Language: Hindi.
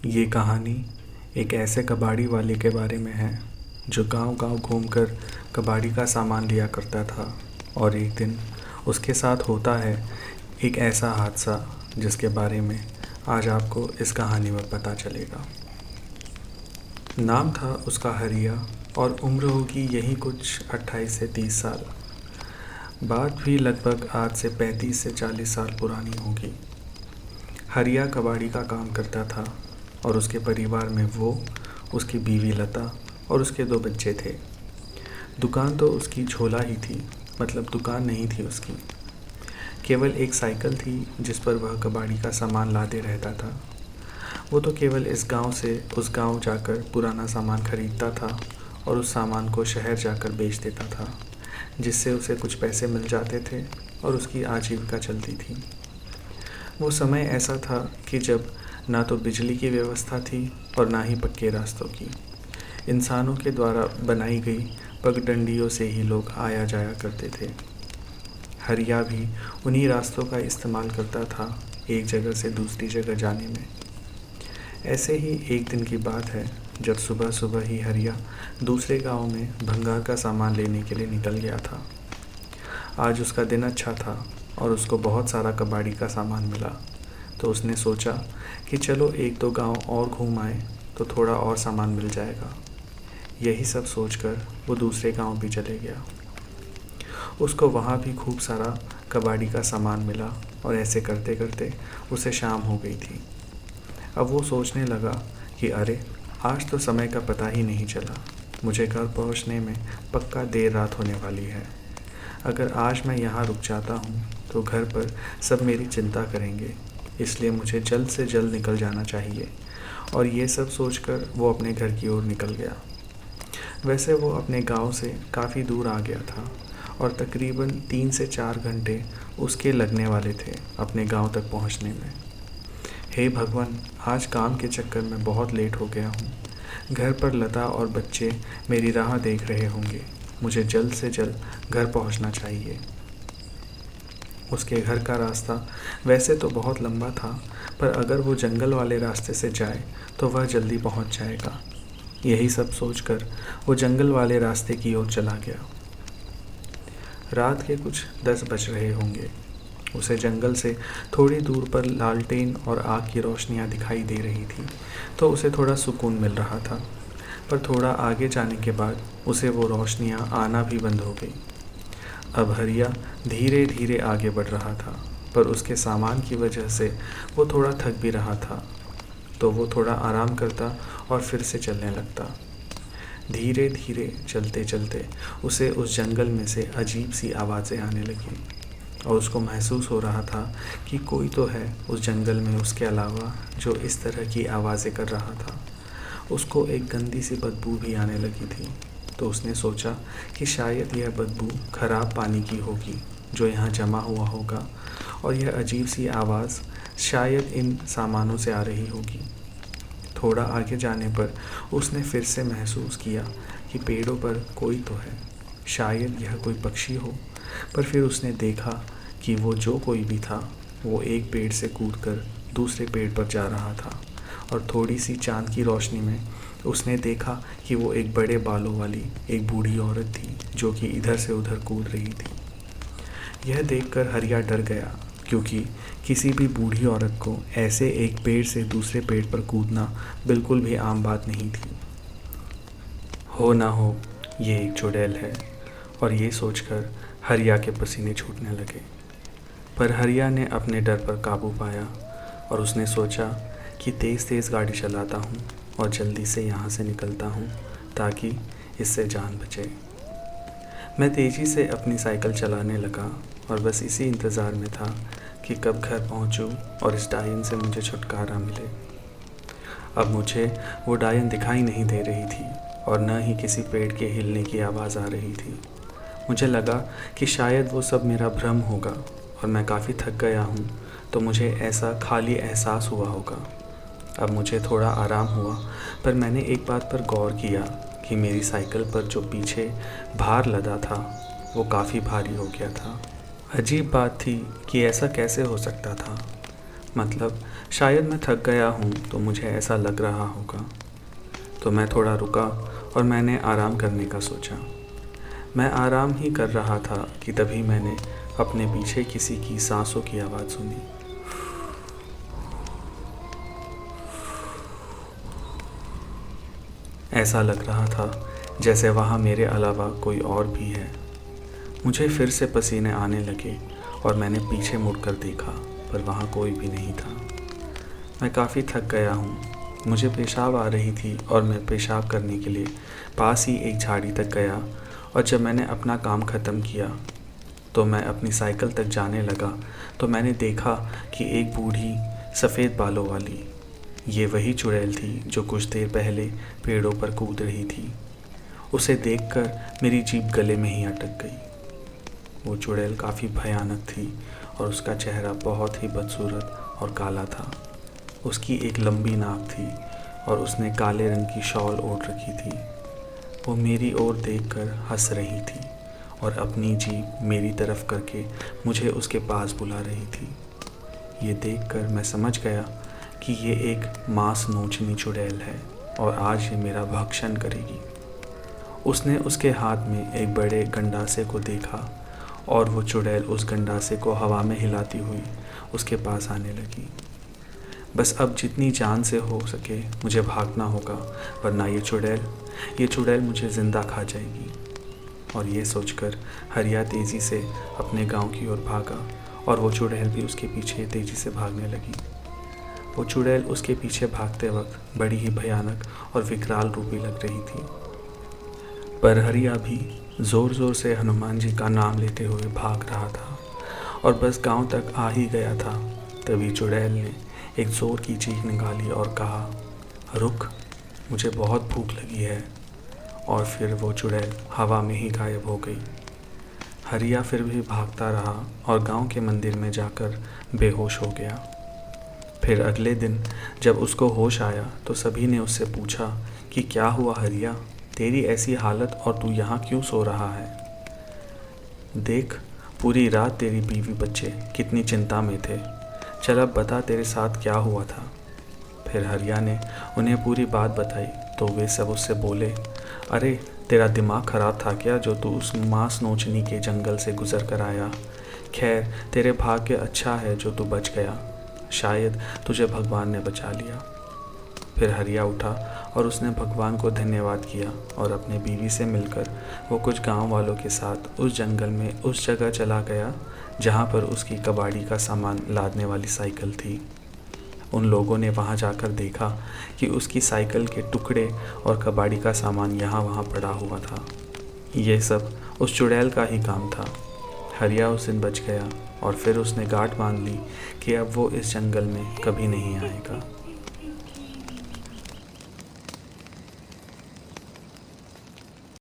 ये कहानी एक ऐसे कबाड़ी वाले के बारे में है जो गांव-गांव घूमकर कबाड़ी का सामान लिया करता था। और एक दिन उसके साथ होता है एक ऐसा हादसा जिसके बारे में आज आपको इस कहानी में पता चलेगा। नाम था उसका हरिया और उम्र होगी यही कुछ 28 से 30 साल। बात भी लगभग आज से 35 से 40 साल पुरानी होगी। हरिया कबाड़ी का काम करता था और उसके परिवार में वो, उसकी बीवी लता और उसके 2 बच्चे थे। दुकान तो उसकी झोला ही थी, मतलब दुकान नहीं थी उसकी। केवल एक साइकिल थी जिस पर वह कबाड़ी का सामान लादे रहता था। वो तो केवल इस गांव से उस गांव जाकर पुराना सामान खरीदता था और उस सामान को शहर जाकर बेच देता था, जिससे उसे कुछ पैसे मिल जाते थे और उसकी आजीविका चलती थी। वो समय ऐसा था कि जब ना तो बिजली की व्यवस्था थी और ना ही पक्के रास्तों की। इंसानों के द्वारा बनाई गई पगडंडियों से ही लोग आया जाया करते थे। हरिया भी उन्हीं रास्तों का इस्तेमाल करता था एक जगह से दूसरी जगह जाने में। ऐसे ही एक दिन की बात है जब सुबह सुबह ही हरिया दूसरे गांव में भंगार का सामान लेने के लिए निकल गया था। आज उसका दिन अच्छा था और उसको बहुत सारा कबाड़ी का सामान मिला, तो उसने सोचा कि चलो 1-2 गांव और घूम आए तो थोड़ा और सामान मिल जाएगा। यही सब सोचकर वो दूसरे गांव भी चले गया। उसको वहाँ भी खूब सारा कबाड़ी का सामान मिला और ऐसे करते करते उसे शाम हो गई थी। अब वो सोचने लगा कि अरे, आज तो समय का पता ही नहीं चला। मुझे घर पहुँचने में पक्का देर रात होने वाली है। अगर आज मैं यहाँ रुक जाता हूँ तो घर पर सब मेरी चिंता करेंगे, इसलिए मुझे जल्द से जल्द निकल जाना चाहिए। और ये सब सोचकर वो अपने घर की ओर निकल गया। वैसे वो अपने गांव से काफ़ी दूर आ गया था और तकरीबन 3 से 4 घंटे उसके लगने वाले थे अपने गांव तक पहुंचने में। हे भगवान, आज काम के चक्कर में बहुत लेट हो गया हूँ। घर पर लता और बच्चे मेरी राह देख रहे होंगे। मुझे जल्द से जल्द घर पहुंचना चाहिए। उसके घर का रास्ता वैसे तो बहुत लंबा था, पर अगर वो जंगल वाले रास्ते से जाए तो वह जल्दी पहुंच जाएगा। यही सब सोचकर वो जंगल वाले रास्ते की ओर चला गया। रात के कुछ 10 बज रहे होंगे। उसे जंगल से थोड़ी दूर पर लालटेन और आग की रोशनियां दिखाई दे रही थी, तो उसे थोड़ा सुकून मिल रहा था। पर थोड़ा आगे जाने के बाद उसे वो रोशनियां आना भी बंद हो गई। अब हरिया धीरे धीरे आगे बढ़ रहा था, पर उसके सामान की वजह से वो थोड़ा थक भी रहा था, तो वो थोड़ा आराम करता और फिर से चलने लगता। धीरे धीरे चलते चलते उसे उस जंगल में से अजीब सी आवाज़ें आने लगीं और उसको महसूस हो रहा था कि कोई तो है उस जंगल में उसके अलावा जो इस तरह की आवाज़ें कर रहा था। उसको एक गंदी सी बदबू भी आने लगी थी, तो उसने सोचा कि शायद यह बदबू खराब पानी की होगी जो यहाँ जमा हुआ होगा और यह अजीब सी आवाज़ शायद इन सामानों से आ रही होगी। थोड़ा आगे जाने पर उसने फिर से महसूस किया कि पेड़ों पर कोई तो है, शायद यह कोई पक्षी हो। पर फिर उसने देखा कि वो जो कोई भी था वो एक पेड़ से कूदकर दूसरे पेड़ पर जा रहा था और थोड़ी सी चाँद की रोशनी में उसने देखा कि वो एक बड़े बालों वाली एक बूढ़ी औरत थी जो कि इधर से उधर कूद रही थी। यह देखकर हरिया डर गया, क्योंकि किसी भी बूढ़ी औरत को ऐसे एक पेड़ से दूसरे पेड़ पर कूदना बिल्कुल भी आम बात नहीं थी। हो ना हो ये एक चुड़ैल है, और ये सोचकर हरिया के पसीने छूटने लगे। पर हरिया ने अपने डर पर काबू पाया और उसने सोचा कि तेज़ तेज़ गाड़ी चलाता हूँ और जल्दी से यहाँ से निकलता हूँ ताकि इससे जान बचे। मैं तेज़ी से अपनी साइकिल चलाने लगा और बस इसी इंतज़ार में था कि कब घर पहुँचूँ और इस डायन से मुझे छुटकारा मिले। अब मुझे वो डायन दिखाई नहीं दे रही थी और न ही किसी पेड़ के हिलने की आवाज़ आ रही थी। मुझे लगा कि शायद वो सब मेरा भ्रम होगा और मैं काफ़ी थक गया हूँ, तो मुझे ऐसा खाली एहसास हुआ होगा। अब मुझे थोड़ा आराम हुआ, पर मैंने एक बात पर गौर किया कि मेरी साइकिल पर जो पीछे भार लदा था वो काफ़ी भारी हो गया था। अजीब बात थी कि ऐसा कैसे हो सकता था। मतलब शायद मैं थक गया हूँ तो मुझे ऐसा लग रहा होगा। तो मैं थोड़ा रुका और मैंने आराम करने का सोचा। मैं आराम ही कर रहा था कि तभी मैंने अपने पीछे किसी की सांसों की आवाज़ सुनी। ऐसा लग रहा था जैसे वहाँ मेरे अलावा कोई और भी है। मुझे फिर से पसीने आने लगे और मैंने पीछे मुड़कर देखा, पर वहाँ कोई भी नहीं था। मैं काफ़ी थक गया हूँ। मुझे पेशाब आ रही थी और मैं पेशाब करने के लिए पास ही एक झाड़ी तक गया, और जब मैंने अपना काम ख़त्म किया तो मैं अपनी साइकिल तक जाने लगा तो मैंने देखा कि एक बूढ़ी सफ़ेद बालों वाली, ये वही चुड़ैल थी जो कुछ देर पहले पेड़ों पर कूद रही थी। उसे देखकर मेरी जीभ गले में ही अटक गई। वो चुड़ैल काफ़ी भयानक थी और उसका चेहरा बहुत ही बदसूरत और काला था। उसकी एक लंबी नाक थी और उसने काले रंग की शॉल ओढ़ रखी थी। वो मेरी ओर देखकर हंस रही थी और अपनी जीभ मेरी तरफ करके मुझे उसके पास बुला रही थी। ये देखकर मैं समझ गया कि ये एक मांस नोचनी चुड़ैल है और आज ये मेरा भक्षण करेगी। उसने उसके हाथ में एक बड़े गंडासे को देखा और वो चुड़ैल उस गंडासे को हवा में हिलाती हुई उसके पास आने लगी। बस अब जितनी जान से हो सके मुझे भागना होगा, वरना ये चुड़ैल मुझे ज़िंदा खा जाएगी। और ये सोचकर हरिया तेज़ी से अपने गांव की ओर भागा और वो चुड़ैल भी उसके पीछे तेज़ी से भागने लगी। वो चुड़ैल उसके पीछे भागते वक्त बड़ी ही भयानक और विकराल रूपी लग रही थी। पर हरिया भी ज़ोर ज़ोर से हनुमान जी का नाम लेते हुए भाग रहा था और बस गांव तक आ ही गया था। तभी चुड़ैल ने एक ज़ोर की चीख निकाली और कहा, रुक, मुझे बहुत भूख लगी है। और फिर वो चुड़ैल हवा में ही गायब हो गई। हरिया फिर भी भागता रहा और गांव के मंदिर में जाकर बेहोश हो गया। फिर अगले दिन जब उसको होश आया तो सभी ने उससे पूछा कि क्या हुआ हरिया, तेरी ऐसी हालत और तू यहाँ क्यों सो रहा है? देख, पूरी रात तेरी बीवी बच्चे कितनी चिंता में थे। चल अब बता तेरे साथ क्या हुआ था। फिर हरिया ने उन्हें पूरी बात बताई तो वे सब उससे बोले, अरे तेरा दिमाग ख़राब था क्या जो तू उस मांस नोचनी के जंगल से गुज़र कर आया? खैर तेरे भाग्य अच्छा है जो तू बच गया, शायद तुझे भगवान ने बचा लिया। फिर हरिया उठा और उसने भगवान को धन्यवाद किया और अपने बीवी से मिलकर वो कुछ गांव वालों के साथ उस जंगल में उस जगह चला गया जहां पर उसकी कबाड़ी का सामान लादने वाली साइकिल थी। उन लोगों ने वहां जाकर देखा कि उसकी साइकिल के टुकड़े और कबाड़ी का सामान यहाँ वहाँ पड़ा हुआ था। ये सब उस चुड़ैल का ही काम था। हरिया उस दिन बच गया और फिर उसने गांठ बांध ली कि अब वो इस जंगल में कभी नहीं आएगा।